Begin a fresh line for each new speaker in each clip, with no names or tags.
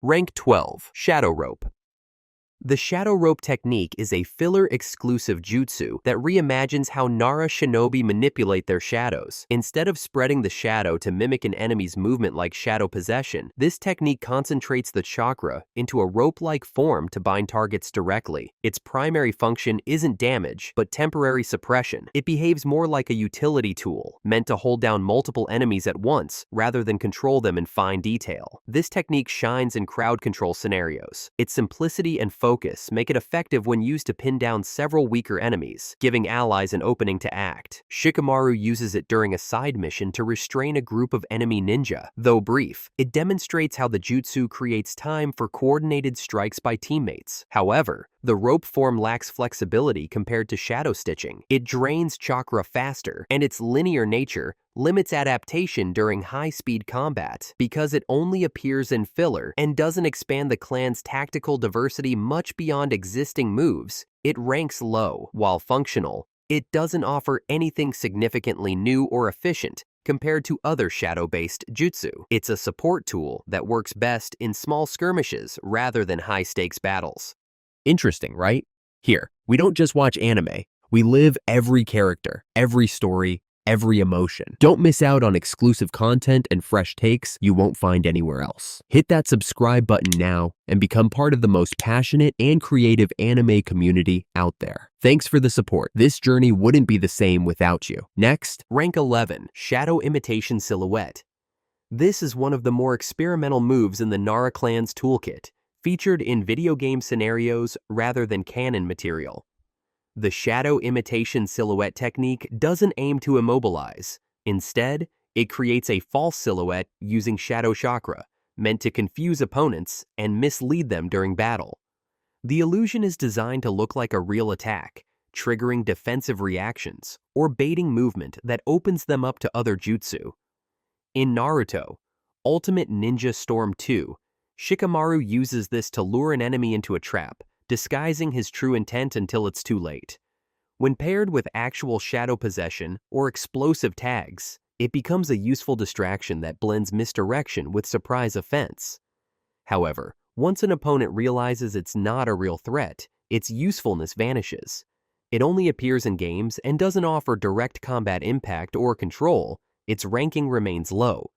Rank 12. Shadow Rope. The Shadow Rope technique is a filler-exclusive jutsu that reimagines how Nara shinobi manipulate their shadows. Instead of spreading the shadow to mimic an enemy's movement like shadow possession, this technique concentrates the chakra into a rope-like form to bind targets directly. Its primary function isn't damage, but temporary suppression. It behaves more like a utility tool, meant to hold down multiple enemies at once, rather than control them in fine detail. This technique shines in crowd control scenarios. Its simplicity and focus make it effective when used to pin down several weaker enemies, giving allies an opening to act. Shikamaru uses it during a side mission to restrain a group of enemy ninja. Though brief, it demonstrates how the jutsu creates time for coordinated strikes by teammates. However, the rope form lacks flexibility compared to shadow stitching. It drains chakra faster, and its linear nature limits adaptation during high-speed combat because it only appears in filler and doesn't expand the clan's tactical diversity much beyond existing moves. It ranks low. While functional, it doesn't offer anything significantly new or efficient compared to other shadow-based jutsu. It's a support tool that works best in small skirmishes rather than high-stakes battles.
Interesting, right? Here, we don't just watch anime. We live every character, every story, every emotion. Don't miss out on exclusive content and fresh takes you won't find anywhere else. Hit that subscribe button now and become part of the most passionate and creative anime community out there. Thanks for the support. This journey wouldn't be the same without you. Next,
Rank 11. Shadow Imitation Silhouette. This is one of the more experimental moves in the Nara Clan's toolkit, featured in video game scenarios rather than canon material. The shadow imitation silhouette technique doesn't aim to immobilize. Instead, it creates a false silhouette using shadow chakra, meant to confuse opponents and mislead them during battle. The illusion is designed to look like a real attack, triggering defensive reactions or baiting movement that opens them up to other jutsu. In Naruto, Ultimate Ninja Storm 2, Shikamaru uses this to lure an enemy into a trap, disguising his true intent until it's too late. When paired with actual shadow possession or explosive tags, it becomes a useful distraction that blends misdirection with surprise offense. However, once an opponent realizes it's not a real threat, its usefulness vanishes. It only appears in games and doesn't offer direct combat impact or control. Its ranking remains low.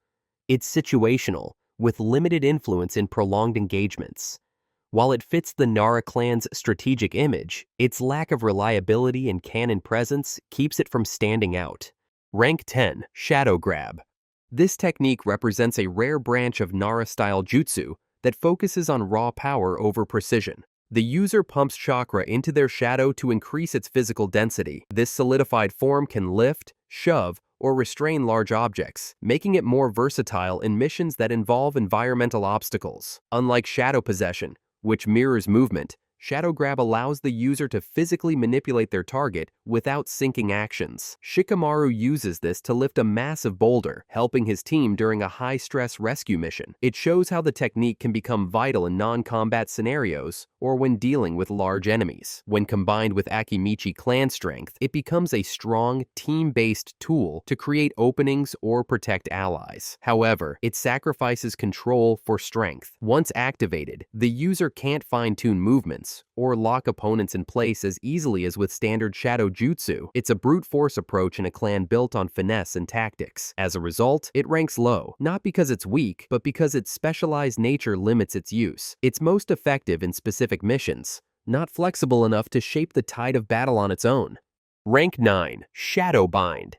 It's situational, with limited influence in prolonged engagements. While it fits the Nara Clan's strategic image, its lack of reliability and canon presence keeps it from standing out. Rank 10. Shadow Grab. This technique represents a rare branch of Nara-style jutsu that focuses on raw power over precision. The user pumps chakra into their shadow to increase its physical density. This solidified form can lift, shove, or restrain large objects, making it more versatile in missions that involve environmental obstacles. Unlike shadow possession, which mirrors movement, Shadow Grab allows the user to physically manipulate their target without syncing actions. Shikamaru uses this to lift a massive boulder, helping his team during a high-stress rescue mission. It shows how the technique can become vital in non-combat scenarios or when dealing with large enemies. When combined with Akimichi clan strength, it becomes a strong, team-based tool to create openings or protect allies. However, it sacrifices control for strength. Once activated, the user can't fine-tune movements or lock opponents in place as easily as with standard shadow jutsu. It's a brute force approach in a clan built on finesse and tactics. As a result, it ranks low, not because it's weak, but because its specialized nature limits its use. It's most effective in specific missions, not flexible enough to shape the tide of battle on its own. Rank 9. Shadowbind.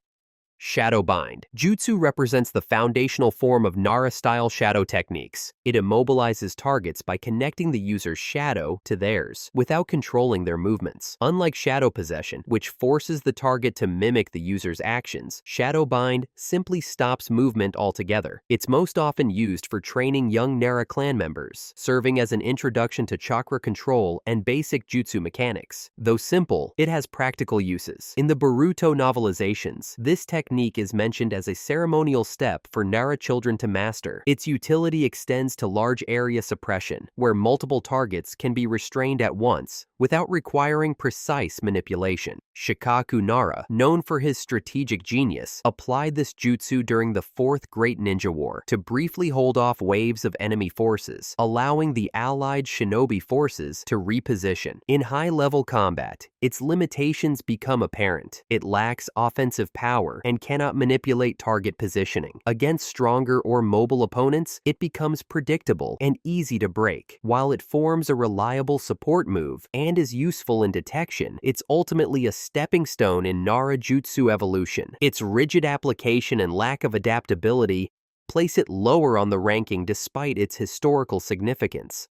Shadowbind. Jutsu represents the foundational form of Nara-style shadow techniques. It immobilizes targets by connecting the user's shadow to theirs, without controlling their movements. Unlike shadow possession, which forces the target to mimic the user's actions, Shadowbind simply stops movement altogether. It's most often used for training young Nara clan members, serving as an introduction to chakra control and basic jutsu mechanics. Though simple, it has practical uses. In the Boruto novelizations, this technique technique is mentioned as a ceremonial step for Nara children to master. Its utility extends to large area suppression, where multiple targets can be restrained at once without requiring precise manipulation. Shikaku Nara, known for his strategic genius, applied this jutsu during the Fourth Great Ninja War to briefly hold off waves of enemy forces, allowing the allied shinobi forces to reposition. In high-level combat, its limitations become apparent. It lacks offensive power and cannot manipulate target positioning. Against stronger or mobile opponents, it becomes predictable and easy to break. While it forms a reliable support move and is useful in detection, it's ultimately a stepping stone in Nara Jutsu evolution. Its rigid application and lack of adaptability place it lower on the ranking despite its historical significance.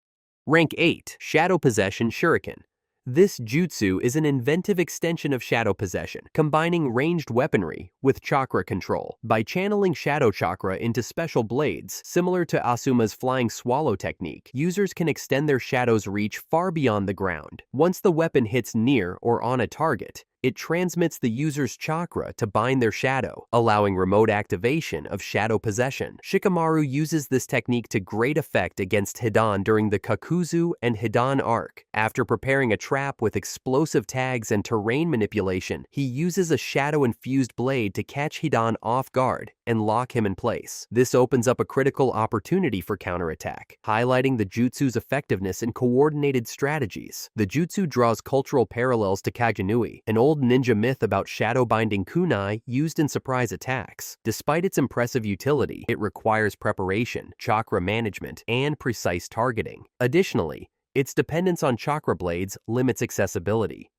Rank 8. Shadow Possession Shuriken. This jutsu is an inventive extension of shadow possession, combining ranged weaponry with chakra control. By channeling shadow chakra into special blades, similar to Asuma's flying swallow technique, users can extend their shadow's reach far beyond the ground. Once the weapon hits near or on a target, it transmits the user's chakra to bind their shadow, allowing remote activation of shadow possession. Shikamaru uses this technique to great effect against Hidan during the Kakuzu and Hidan arc. After preparing a trap with explosive tags and terrain manipulation, he uses a shadow-infused blade to catch Hidan off guard and lock him in place. This opens up a critical opportunity for counterattack, highlighting the jutsu's effectiveness in coordinated strategies. The jutsu draws cultural parallels to Kagenui, an old ninja myth about shadow-binding kunai used in surprise attacks. Despite its impressive utility, it requires preparation, chakra management, and precise targeting. Additionally, its dependence on chakra blades limits accessibility.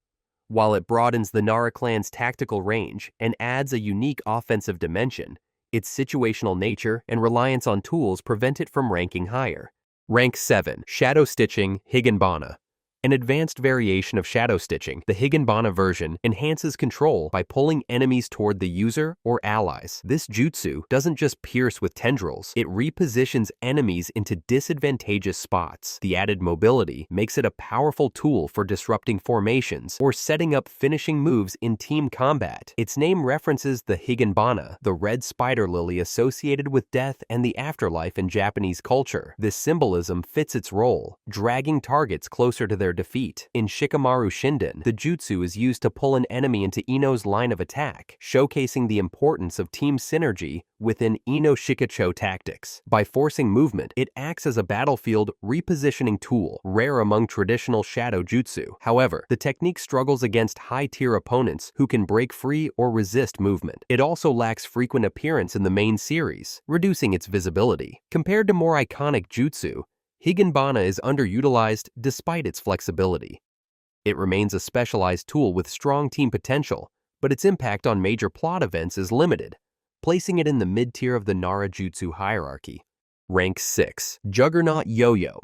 While it broadens the Nara Clan's tactical range and adds a unique offensive dimension, its situational nature and reliance on tools prevent it from ranking higher. Rank 7. Shadow Stitching Higenbana. An advanced variation of shadow stitching, the Higenbana version enhances control by pulling enemies toward the user or allies. This jutsu doesn't just pierce with tendrils, it repositions enemies into disadvantageous spots. The added mobility makes it a powerful tool for disrupting formations or setting up finishing moves in team combat. Its name references the Higenbana, the red spider lily associated with death and the afterlife in Japanese culture. This symbolism fits its role, dragging targets closer to their defeat. In Shikamaru Shinden, the jutsu is used to pull an enemy into Ino's line of attack, showcasing the importance of team synergy within Ino Shikacho tactics. By forcing movement, it acts as a battlefield repositioning tool, rare among traditional shadow jutsu. However, the technique struggles against high-tier opponents who can break free or resist movement. It also lacks frequent appearance in the main series, reducing its visibility. Compared to more iconic jutsu, Higenbana is underutilized despite its flexibility. It remains a specialized tool with strong team potential, but its impact on major plot events is limited, placing it in the mid-tier of the Nara Jutsu hierarchy. Rank 6. Juggernaut YoYo.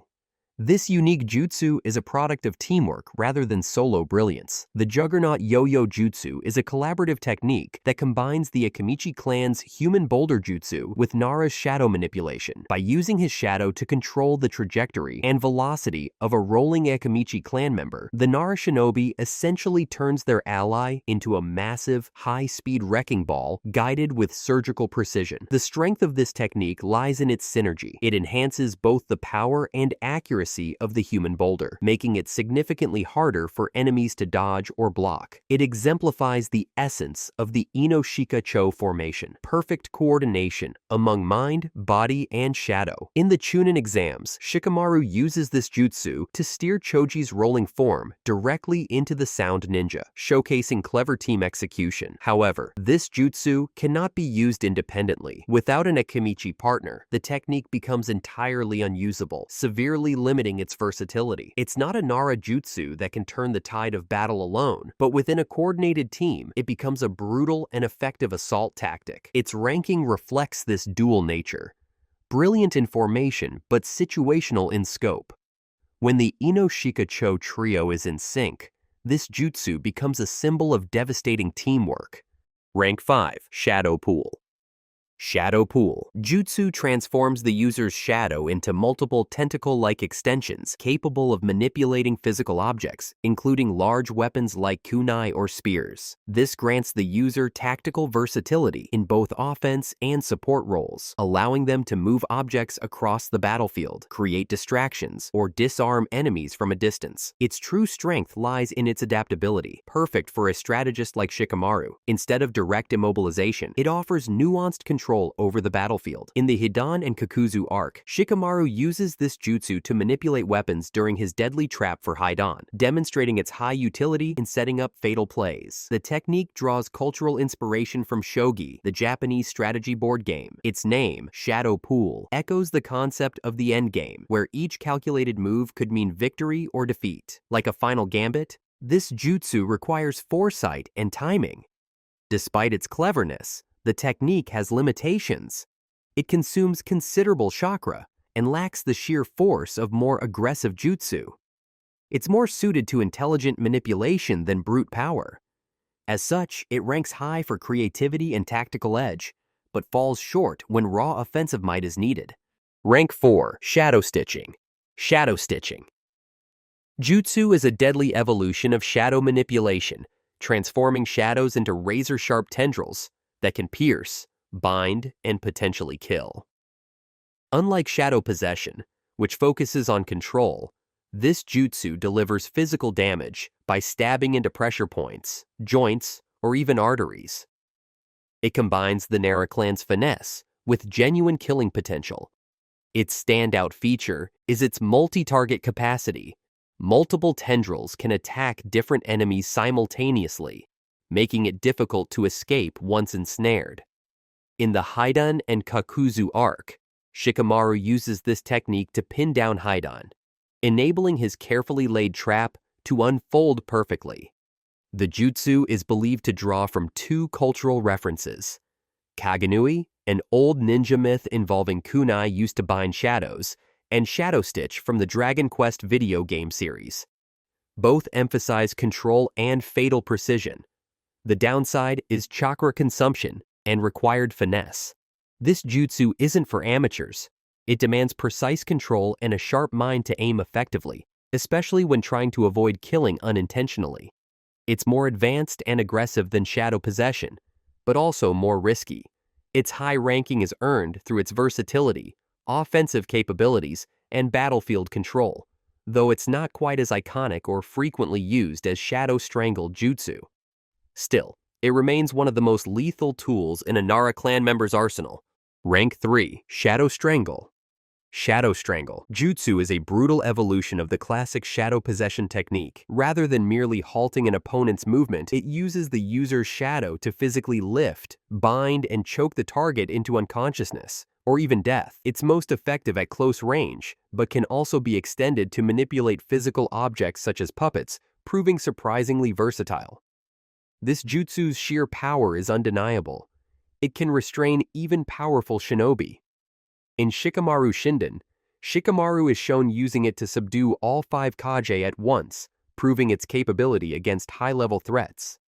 This unique jutsu is a product of teamwork rather than solo brilliance. The Juggernaut YoYo Jutsu is a collaborative technique that combines the Akimichi clan's human boulder jutsu with Nara's shadow manipulation. By using his shadow to control the trajectory and velocity of a rolling Akimichi clan member, the Nara shinobi essentially turns their ally into a massive, high-speed wrecking ball guided with surgical precision. The strength of this technique lies in its synergy. It enhances both the power and accuracy of the human boulder, making it significantly harder for enemies to dodge or block. It exemplifies the essence of the Ino Shikacho formation, perfect coordination among mind, body, and shadow. In the Chunin exams, Shikamaru uses this jutsu to steer Choji's rolling form directly into the Sound Ninja, showcasing clever team execution. However, this jutsu cannot be used independently. Without an Akimichi partner, the technique becomes entirely unusable, severely limiting its versatility. It's not a Nara jutsu that can turn the tide of battle alone, but within a coordinated team, it becomes a brutal and effective assault tactic. Its ranking reflects this dual nature. Brilliant in formation, but situational in scope. When the Ino Shikacho trio is in sync, this jutsu becomes a symbol of devastating teamwork. Rank 5. Shadow Pool. Shadow Pool. Jutsu transforms the user's shadow into multiple tentacle-like extensions capable of manipulating physical objects, including large weapons like kunai or spears. This grants the user tactical versatility in both offense and support roles, allowing them to move objects across the battlefield, create distractions, or disarm enemies from a distance. Its true strength lies in its adaptability, perfect for a strategist like Shikamaru. Instead of direct immobilization, it offers nuanced control over the battlefield. In the Hidan and Kakuzu arc, Shikamaru uses this jutsu to manipulate weapons during his deadly trap for Hidan, demonstrating its high utility in setting up fatal plays. The technique draws cultural inspiration from shogi, the Japanese strategy board game. Its name, Shadow Pool, echoes the concept of the endgame, where each calculated move could mean victory or defeat. Like a final gambit, this jutsu requires foresight and timing. Despite its cleverness, the technique has limitations. It consumes considerable chakra and lacks the sheer force of more aggressive jutsu. It's more suited to intelligent manipulation than brute power. As such, it ranks high for creativity and tactical edge, but falls short when raw offensive might is needed. Rank 4. Shadow Stitching. Shadow Stitching. Jutsu is a deadly evolution of shadow manipulation, transforming shadows into razor-sharp tendrils that can pierce, bind, and potentially kill. Unlike shadow possession, which focuses on control, this jutsu delivers physical damage by stabbing into pressure points, joints, or even arteries. It combines the Nara Clan's finesse with genuine killing potential. Its standout feature is its multi-target capacity. Multiple tendrils can attack different enemies simultaneously, making it difficult to escape once ensnared. In the Hidan and Kakuzu arc, Shikamaru uses this technique to pin down Hidan, enabling his carefully laid trap to unfold perfectly. The jutsu is believed to draw from two cultural references: Kagenui, an old ninja myth involving kunai used to bind shadows, and Shadow Stitch from the Dragon Quest video game series. Both emphasize control and fatal precision. The downside is chakra consumption and required finesse. This jutsu isn't for amateurs. It demands precise control and a sharp mind to aim effectively, especially when trying to avoid killing unintentionally. It's more advanced and aggressive than shadow possession, but also more risky. Its high ranking is earned through its versatility, offensive capabilities, and battlefield control, though it's not quite as iconic or frequently used as Shadow Strangle jutsu. Still, it remains one of the most lethal tools in a Nara Clan member's arsenal. Rank 3. Shadow Strangle. Shadow Strangle jutsu is a brutal evolution of the classic shadow possession technique. Rather than merely halting an opponent's movement, it uses the user's shadow to physically lift, bind, and choke the target into unconsciousness, or even death. It's most effective at close range, but can also be extended to manipulate physical objects such as puppets, proving surprisingly versatile. This jutsu's sheer power is undeniable. It can restrain even powerful shinobi. In Shikamaru Shinden, Shikamaru is shown using it to subdue all 5 Kage at once, proving its capability against high-level threats.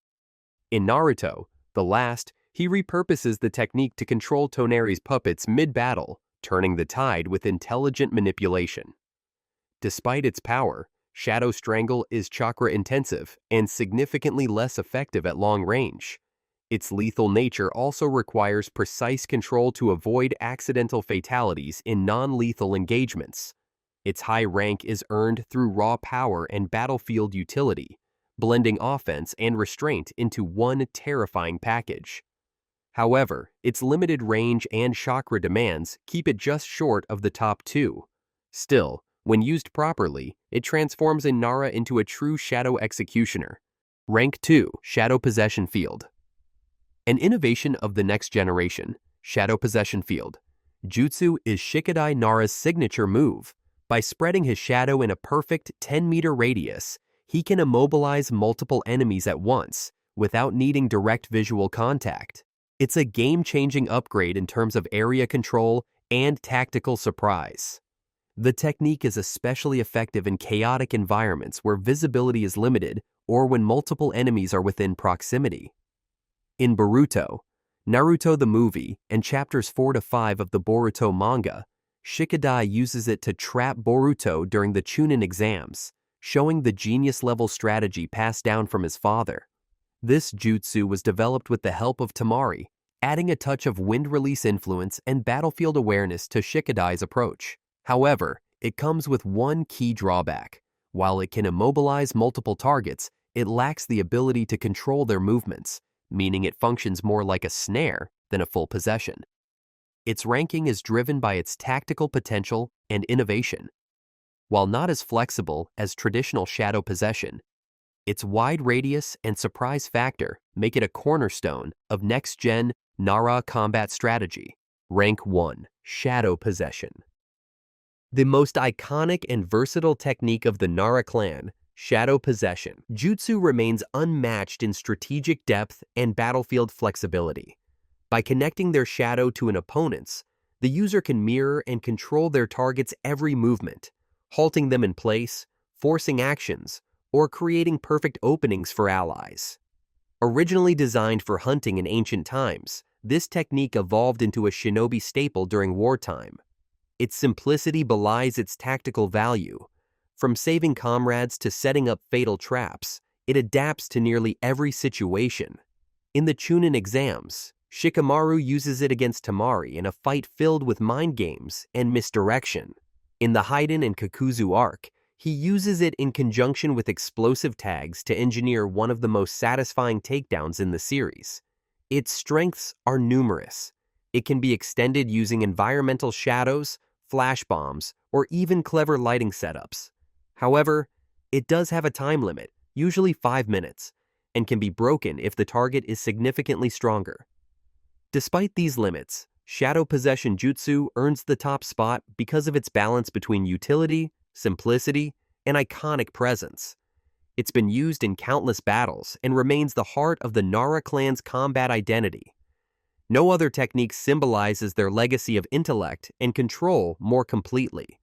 In Naruto, the last, he repurposes the technique to control Toneri's puppets mid-battle, turning the tide with intelligent manipulation. Despite its power, Shadow Strangle is chakra-intensive and significantly less effective at long range. Its lethal nature also requires precise control to avoid accidental fatalities in non-lethal engagements. Its high rank is earned through raw power and battlefield utility, blending offense and restraint into one terrifying package. However, its limited range and chakra demands keep it just short of the top 2. Still, when used properly, it transforms a Nara into a true shadow executioner. Rank 2. Shadow Possession Field. An innovation of the next generation, Shadow Possession Field. Jutsu is Shikadai Nara's signature move. By spreading his shadow in a perfect 10-meter radius, he can immobilize multiple enemies at once, without needing direct visual contact. It's a game-changing upgrade in terms of area control and tactical surprise. The technique is especially effective in chaotic environments where visibility is limited or when multiple enemies are within proximity. In Boruto, Naruto the movie and chapters 4 to 5 of the Boruto manga, Shikadai uses it to trap Boruto during the Chunin exams, showing the genius-level strategy passed down from his father. This jutsu was developed with the help of Tamari, adding a touch of wind release influence and battlefield awareness to Shikadai's approach. However, it comes with one key drawback. While it can immobilize multiple targets, it lacks the ability to control their movements, meaning it functions more like a snare than a full possession. Its ranking is driven by its tactical potential and innovation. While not as flexible as traditional shadow possession, its wide radius and surprise factor make it a cornerstone of next-gen Nara combat strategy. Rank 1. Shadow Possession. The most iconic and versatile technique of the Nara Clan, Shadow Possession. Jutsu remains unmatched in strategic depth and battlefield flexibility. By connecting their shadow to an opponent's, the user can mirror and control their target's every movement, halting them in place, forcing actions, or creating perfect openings for allies. Originally designed for hunting in ancient times, this technique evolved into a shinobi staple during wartime. Its simplicity belies its tactical value. From saving comrades to setting up fatal traps, it adapts to nearly every situation. In the Chunin exams, Shikamaru uses it against Tamari in a fight filled with mind games and misdirection. In the Haiden and Kakuzu arc, he uses it in conjunction with explosive tags to engineer one of the most satisfying takedowns in the series. Its strengths are numerous. It can be extended using environmental shadows, flash bombs, or even clever lighting setups. However, it does have a time limit, usually 5 minutes, and can be broken if the target is significantly stronger. Despite these limits, Shadow Possession Jutsu earns the top spot because of its balance between utility, simplicity, and iconic presence. It's been used in countless battles and remains the heart of the Nara Clan's combat identity. No other technique symbolizes their legacy of intellect and control more completely.